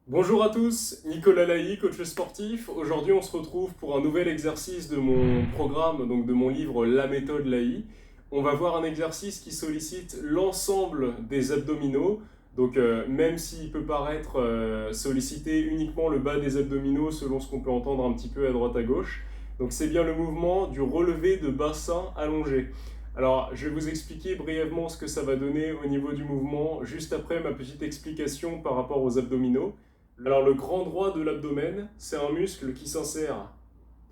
Bonjour à tous, Nicolas Laï, coach sportif. Aujourd'hui, on se retrouve pour un nouvel exercice de mon programme, donc de mon livre La méthode Laï. On va voir un exercice qui sollicite l'ensemble des abdominaux. Donc, même s'il peut paraître solliciter uniquement le bas des abdominaux selon ce qu'on peut entendre un petit peu à droite à gauche. Donc, c'est bien le mouvement du relevé de bassin allongé. Alors, je vais vous expliquer brièvement ce que ça va donner au niveau du mouvement, juste après ma petite explication par rapport aux abdominaux. Alors le grand droit de l'abdomen, c'est un muscle qui s'insère,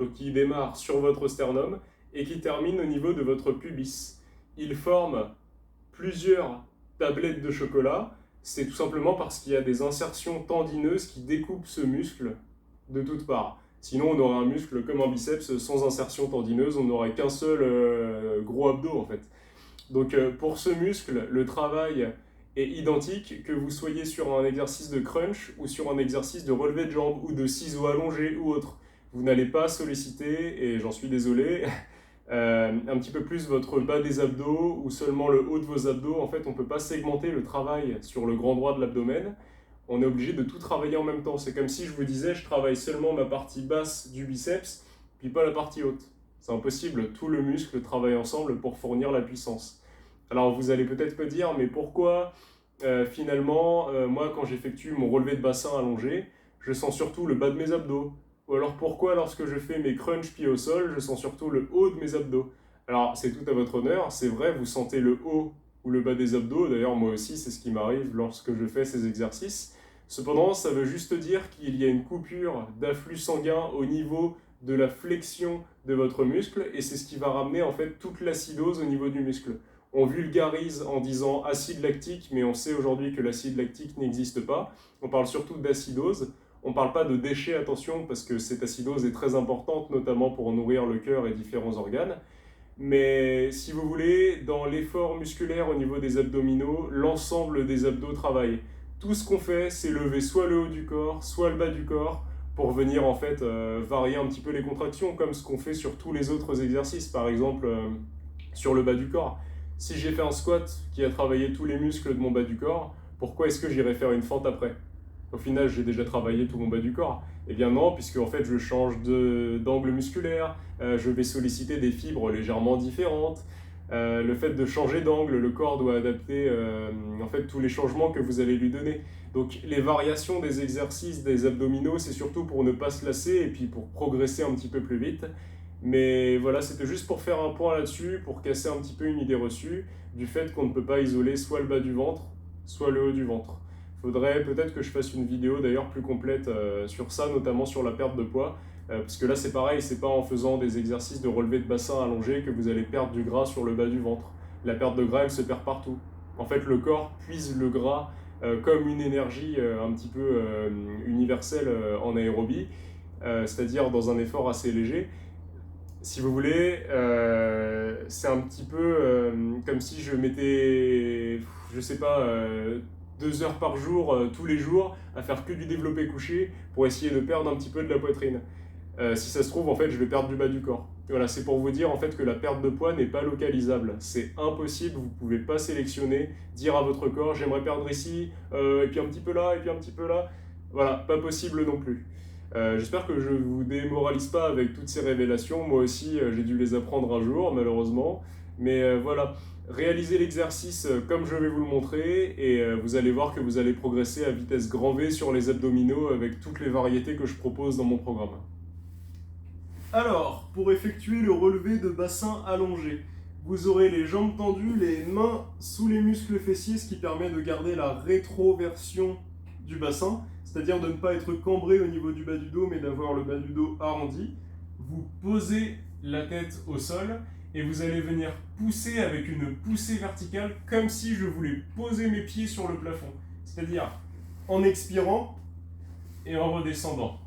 donc qui démarre sur votre sternum et qui termine au niveau de votre pubis. Il forme plusieurs tablettes de chocolat, c'est tout simplement parce qu'il y a des insertions tendineuses qui découpent ce muscle de toutes parts. Sinon, on aurait un muscle comme un biceps sans insertion tendineuse, on n'aurait qu'un seul gros abdos en fait. Donc pour ce muscle, le travail est identique que vous soyez sur un exercice de crunch ou sur un exercice de relevé de jambes ou de ciseaux allongés ou autre. Vous n'allez pas solliciter, et j'en suis désolé, un petit peu plus votre bas des abdos ou seulement le haut de vos abdos. En fait, on ne peut pas segmenter le travail sur le grand droit de l'abdomen. On est obligé de tout travailler en même temps. C'est comme si je vous disais, je travaille seulement ma partie basse du biceps, puis pas la partie haute. C'est impossible, tout le muscle travaille ensemble pour fournir la puissance. Alors vous allez peut-être me dire, mais pourquoi finalement, moi quand j'effectue mon relevé de bassin allongé, je sens surtout le bas de mes abdos? Ou alors pourquoi lorsque je fais mes crunch pieds au sol, je sens surtout le haut de mes abdos? Alors c'est tout à votre honneur, c'est vrai, vous sentez le haut ou le bas des abdos, d'ailleurs moi aussi c'est ce qui m'arrive lorsque je fais ces exercices. Cependant, ça veut juste dire qu'il y a une coupure d'afflux sanguin au niveau de la flexion de votre muscle et c'est ce qui va ramener en fait toute l'acidose au niveau du muscle. On vulgarise en disant acide lactique, mais on sait aujourd'hui que l'acide lactique n'existe pas. On parle surtout d'acidose. On ne parle pas de déchets, attention, parce que cette acidose est très importante, notamment pour nourrir le cœur et différents organes. Mais si vous voulez, dans l'effort musculaire au niveau des abdominaux, l'ensemble des abdos travaille. Tout ce qu'on fait, c'est lever soit le haut du corps, soit le bas du corps, pour venir en fait varier un petit peu les contractions, comme ce qu'on fait sur tous les autres exercices, par exemple sur le bas du corps. Si j'ai fait un squat qui a travaillé tous les muscles de mon bas du corps, pourquoi est-ce que j'irais faire une fente après? Au final, j'ai déjà travaillé tout mon bas du corps. Eh bien non, puisque en fait je change d'angle musculaire, je vais solliciter des fibres légèrement différentes. Le fait de changer d'angle, le corps doit adapter en fait tous les changements que vous allez lui donner. Donc les variations des exercices des abdominaux, c'est surtout pour ne pas se lasser et puis pour progresser un petit peu plus vite. Mais voilà, c'était juste pour faire un point là-dessus, pour casser un petit peu une idée reçue du fait qu'on ne peut pas isoler soit le bas du ventre, soit le haut du ventre. Faudrait peut-être que je fasse une vidéo d'ailleurs plus complète sur ça, notamment sur la perte de poids, parce que là c'est pareil, c'est pas en faisant des exercices de relevé de bassin allongé que vous allez perdre du gras sur le bas du ventre. La perte de gras, elle se perd partout. En fait, le corps puise le gras comme une énergie un petit peu universelle en aérobie, c'est-à-dire dans un effort assez léger. Si vous voulez, c'est un petit peu comme si je mettais, je sais pas, 2 heures par jour, tous les jours, à faire que du développé couché pour essayer de perdre un petit peu de la poitrine. Si ça se trouve, en fait, je vais perdre du bas du corps. Voilà, c'est pour vous dire en fait que la perte de poids n'est pas localisable. C'est impossible, vous ne pouvez pas sélectionner, dire à votre corps j'aimerais perdre ici, et puis un petit peu là, et puis un petit peu là. Voilà, pas possible non plus. J'espère que je ne vous démoralise pas avec toutes ces révélations. Moi aussi, j'ai dû les apprendre un jour, malheureusement. Mais voilà, réalisez l'exercice comme je vais vous le montrer et vous allez voir que vous allez progresser à vitesse grand V sur les abdominaux avec toutes les variétés que je propose dans mon programme. Alors, pour effectuer le relevé de bassin allongé, vous aurez les jambes tendues, les mains sous les muscles fessiers, ce qui permet de garder la rétroversion du bassin, c'est-à-dire de ne pas être cambré au niveau du bas du dos, mais d'avoir le bas du dos arrondi. Vous posez la tête au sol et vous allez venir pousser avec une poussée verticale comme si je voulais poser mes pieds sur le plafond. C'est-à-dire en expirant et en redescendant.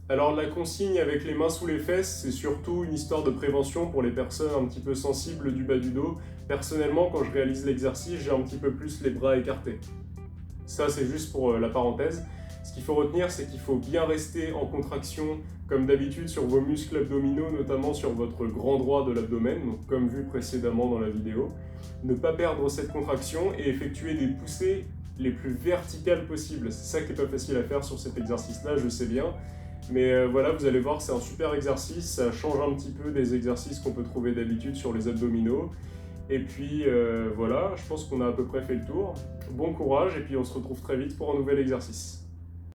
Alors la consigne avec les mains sous les fesses, c'est surtout une histoire de prévention pour les personnes un petit peu sensibles du bas du dos. Personnellement, quand je réalise l'exercice, j'ai un petit peu plus les bras écartés. Ça, c'est juste pour la parenthèse. Ce qu'il faut retenir, c'est qu'il faut bien rester en contraction, comme d'habitude, sur vos muscles abdominaux, notamment sur votre grand droit de l'abdomen, donc comme vu précédemment dans la vidéo. Ne pas perdre cette contraction et effectuer des poussées les plus verticales possibles. C'est ça qui n'est pas facile à faire sur cet exercice-là, je sais bien. Mais voilà, vous allez voir, c'est un super exercice, ça change un petit peu des exercices qu'on peut trouver d'habitude sur les abdominaux. Et puis voilà, je pense qu'on a à peu près fait le tour. Bon courage et puis on se retrouve très vite pour un nouvel exercice.